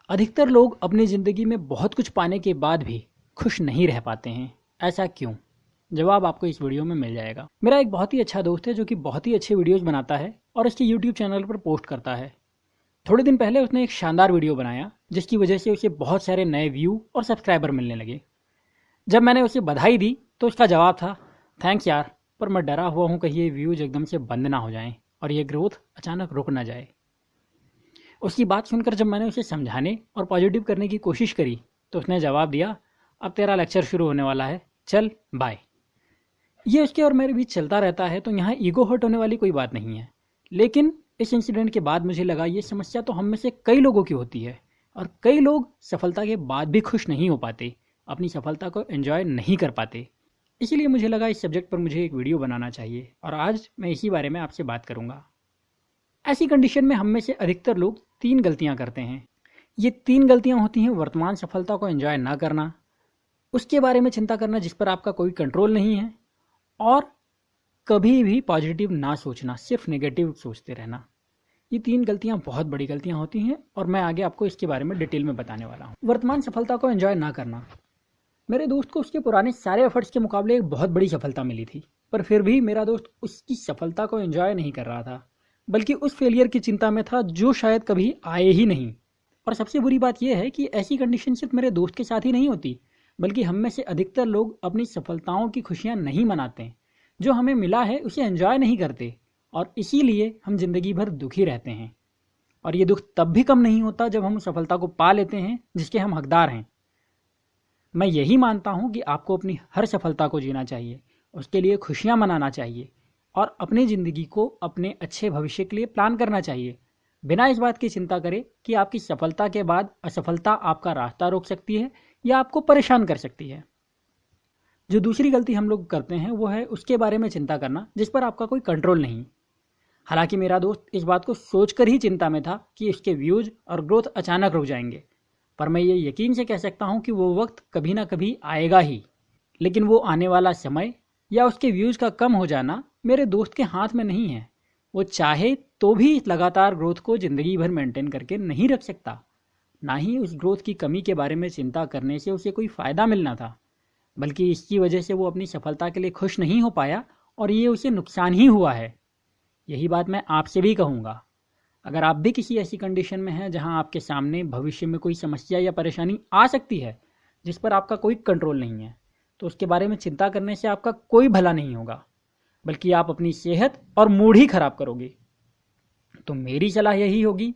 अधिकतर लोग अपनी ज़िंदगी में बहुत कुछ पाने के बाद भी खुश नहीं रह पाते हैं। ऐसा क्यों? जवाब आपको इस वीडियो में मिल जाएगा। मेरा एक बहुत ही अच्छा दोस्त है जो कि बहुत ही अच्छे वीडियोस बनाता है और इसके यूट्यूब चैनल पर पोस्ट करता है। थोड़े दिन पहले उसने एक शानदार वीडियो बनाया जिसकी वजह से उसे बहुत सारे नए व्यू और सब्सक्राइबर मिलने लगे। जब मैंने उसे बधाई दी तो उसका जवाब था, थैंक्स यार, पर मैं डरा हुआ हूँ कहीं ये व्यूज एकदम से बंद ना हो जाएं और ये ग्रोथ अचानक रुक ना जाए। उसकी बात सुनकर जब मैंने उसे समझाने और पॉजिटिव करने की कोशिश करी तो उसने जवाब दिया, अब तेरा लेक्चर शुरू होने वाला है, चल बाय। ये उसके और मेरे बीच चलता रहता है तो यहाँ ईगो हर्ट होने वाली कोई बात नहीं है। लेकिन इस इंसिडेंट के बाद मुझे लगा ये समस्या तो हम में से कई लोगों की होती है और कई लोग सफलता के बाद भी खुश नहीं हो पाते, अपनी सफलता को एंजॉय नहीं कर पाते। इसीलिए मुझे लगा इस सब्जेक्ट पर मुझे एक वीडियो बनाना चाहिए और आज मैं इसी बारे में आपसे बात करूँगा। ऐसी कंडीशन में हम में से अधिकतर लोग 3 गलतियां करते हैं। ये 3 गलतियां होती हैं वर्तमान सफलता को एंजॉय ना करना, उसके बारे में चिंता करना जिस पर आपका कोई कंट्रोल नहीं है, और कभी भी पॉजिटिव ना सोचना, सिर्फ नेगेटिव सोचते रहना। ये 3 गलतियां बहुत बड़ी गलतियां होती हैं और मैं आगे आपको इसके बारे में डिटेल में बताने वाला हूँ। वर्तमान सफलता को एंजॉय ना करना। मेरे दोस्त को उसके पुराने सारे एफर्ट्स के मुकाबले एक बहुत बड़ी सफलता मिली थी, पर फिर भी मेरा दोस्त उसकी सफलता को एंजॉय नहीं कर रहा था, बल्कि उस फेलियर की चिंता में था जो शायद कभी आए ही नहीं। और सबसे बुरी बात यह है कि ऐसी कंडीशन सिर्फ मेरे दोस्त के साथ ही नहीं होती, बल्कि हम में से अधिकतर लोग अपनी सफलताओं की खुशियां नहीं मनाते, जो हमें मिला है उसे एंजॉय नहीं करते और इसीलिए हम जिंदगी भर दुखी रहते हैं। और ये दुख तब भी कम नहीं होता जब हम उस सफलता को पा लेते हैं जिसके हम हकदार हैं। मैं यही मानता हूं कि आपको अपनी हर सफलता को जीना चाहिए, उसके लिए खुशियां मनाना चाहिए और अपनी ज़िंदगी को अपने अच्छे भविष्य के लिए प्लान करना चाहिए, बिना इस बात की चिंता करे कि आपकी सफलता के बाद असफलता आपका रास्ता रोक सकती है या आपको परेशान कर सकती है। जो दूसरी गलती हम लोग करते हैं वो है उसके बारे में चिंता करना जिस पर आपका कोई कंट्रोल नहीं। हालांकि मेरा दोस्त इस बात को सोचकर ही चिंता में था कि इसके व्यूज और ग्रोथ अचानक रुक जाएंगे, पर मैं ये यकीन से कह सकता हूँ कि वो वक्त कभी ना कभी आएगा ही। लेकिन वो आने वाला समय या उसके व्यूज़ का कम हो जाना मेरे दोस्त के हाथ में नहीं है। वो चाहे तो भी लगातार ग्रोथ को ज़िंदगी भर मेंटेन करके नहीं रख सकता। ना ही उस ग्रोथ की कमी के बारे में चिंता करने से उसे कोई फ़ायदा मिलना था, बल्कि इसकी वजह से वो अपनी सफलता के लिए खुश नहीं हो पाया और ये उसे नुकसान ही हुआ है। यही बात मैं आपसे भी कहूँगा। अगर आप भी किसी ऐसी कंडीशन में हैं जहां आपके सामने भविष्य में कोई समस्या या परेशानी आ सकती है जिस पर आपका कोई कंट्रोल नहीं है, तो उसके बारे में चिंता करने से आपका कोई भला नहीं होगा, बल्कि आप अपनी सेहत और मूड ही खराब करोगे। तो मेरी सलाह यही होगी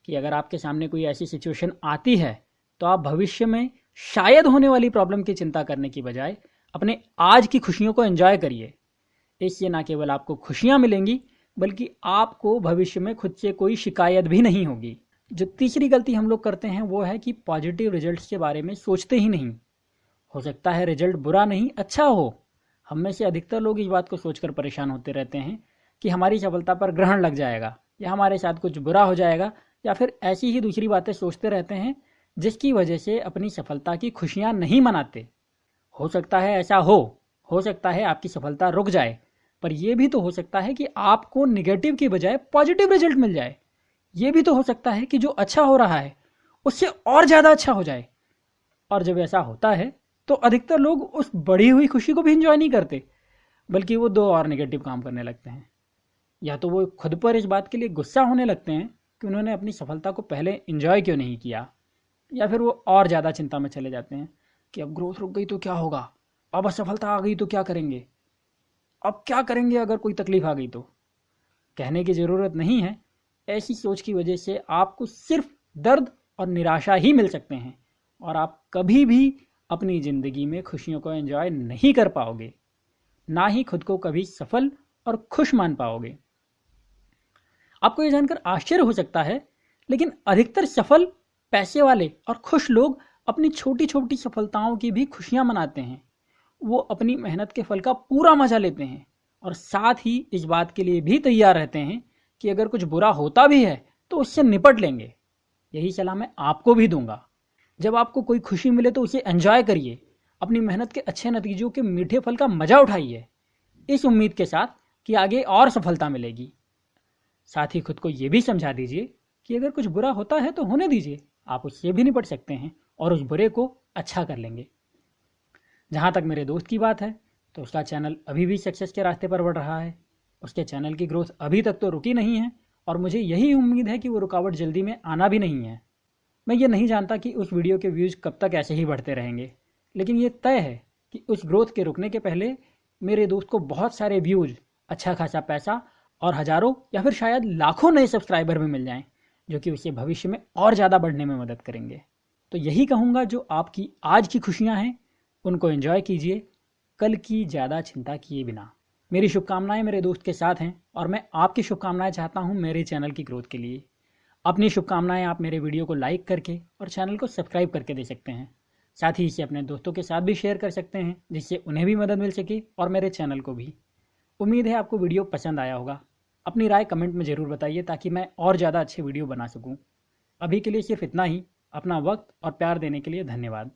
कि अगर आपके सामने कोई ऐसी सिचुएशन आती है तो आप भविष्य में शायद होने वाली प्रॉब्लम की चिंता करने की बजाय अपने आज की खुशियों को एंजॉय करिए। इससे ना केवल आपको खुशियां मिलेंगी बल्कि आपको भविष्य में खुद से कोई शिकायत भी नहीं होगी। जो तीसरी गलती हम लोग करते हैं वो है कि पॉजिटिव रिजल्ट्स के बारे में सोचते ही नहीं। हो सकता है रिजल्ट बुरा नहीं अच्छा हो। हम में से अधिकतर लोग इस बात को सोचकर परेशान होते रहते हैं कि हमारी सफलता पर ग्रहण लग जाएगा या हमारे साथ कुछ बुरा हो जाएगा, या फिर ऐसी ही दूसरी बातें सोचते रहते हैं जिसकी वजह से अपनी सफलता की खुशियां नहीं मनाते। हो सकता है ऐसा हो सकता है आपकी सफलता रुक जाए, पर यह भी तो हो सकता है कि आपको निगेटिव की बजाय पॉजिटिव रिजल्ट मिल जाए। यह भी तो हो सकता है कि जो अच्छा हो रहा है उससे और ज़्यादा अच्छा हो जाए। और जब ऐसा होता है तो अधिकतर लोग उस बढ़ी हुई खुशी को भी इंजॉय नहीं करते, बल्कि वो 2 और नेगेटिव काम करने लगते हैं। या तो वो खुद पर इस बात के लिए गुस्सा होने लगते हैं कि उन्होंने अपनी सफलता को पहले इंजॉय क्यों नहीं किया, या फिर वो और ज़्यादा चिंता में चले जाते हैं कि अब ग्रोथ रुक गई तो क्या होगा, अब असफलता आ गई तो क्या करेंगे, अब क्या करेंगे अगर कोई तकलीफ आ गई तो। कहने की ज़रूरत नहीं है, ऐसी सोच की वजह से आपको सिर्फ दर्द और निराशा ही मिल सकते हैं और आप कभी भी अपनी ज़िंदगी में खुशियों को एंजॉय नहीं कर पाओगे, ना ही खुद को कभी सफल और खुश मान पाओगे। आपको ये जानकर आश्चर्य हो सकता है, लेकिन अधिकतर सफल, पैसे वाले और खुश लोग अपनी छोटी छोटी सफलताओं की भी खुशियां मनाते हैं। वो अपनी मेहनत के फल का पूरा मजा लेते हैं और साथ ही इस बात के लिए भी तैयार रहते हैं कि अगर कुछ बुरा होता भी है तो उससे निपट लेंगे। यही सलाह मैं आपको भी दूंगा। जब आपको कोई खुशी मिले तो उसे एंजॉय करिए, अपनी मेहनत के अच्छे नतीजों के मीठे फल का मजा उठाइए, इस उम्मीद के साथ कि आगे और सफलता मिलेगी। साथ ही खुद को ये भी समझा दीजिए कि अगर कुछ बुरा होता है तो होने दीजिए, आप उससे भी निपट सकते हैं और उस बुरे को अच्छा कर लेंगे। जहाँ तक मेरे दोस्त की बात है तो उसका चैनल अभी भी सक्सेस के रास्ते पर बढ़ रहा है। उसके चैनल की ग्रोथ अभी तक तो रुकी नहीं है और मुझे यही उम्मीद है कि वो रुकावट जल्दी में आना भी नहीं है। मैं ये नहीं जानता कि उस वीडियो के व्यूज़ कब तक ऐसे ही बढ़ते रहेंगे, लेकिन ये तय है कि उस ग्रोथ के रुकने के पहले मेरे दोस्त को बहुत सारे व्यूज़, अच्छा खासा पैसा और हज़ारों या फिर शायद लाखों नए सब्सक्राइबर भी मिल जाएं, जो कि उसे भविष्य में और ज़्यादा बढ़ने में मदद करेंगे। तो यही कहूँगा, जो आपकी आज की खुशियाँ हैं उनको एंजॉय कीजिए, कल की ज़्यादा चिंता किए बिना। मेरी शुभकामनाएं मेरे दोस्त के साथ हैं और मैं आपकी शुभकामनाएं चाहता हूं मेरे चैनल की ग्रोथ के लिए। अपनी शुभकामनाएं आप मेरे वीडियो को लाइक करके और चैनल को सब्सक्राइब करके दे सकते हैं। साथ ही इसे अपने दोस्तों के साथ भी शेयर कर सकते हैं, जिससे उन्हें भी मदद मिल सके और मेरे चैनल को भी। उम्मीद है आपको वीडियो पसंद आया होगा। अपनी राय कमेंट में ज़रूर बताइए ताकि मैं और ज़्यादा अच्छे वीडियो बना सकूँ। अभी के लिए सिर्फ इतना ही। अपना वक्त और प्यार देने के लिए धन्यवाद।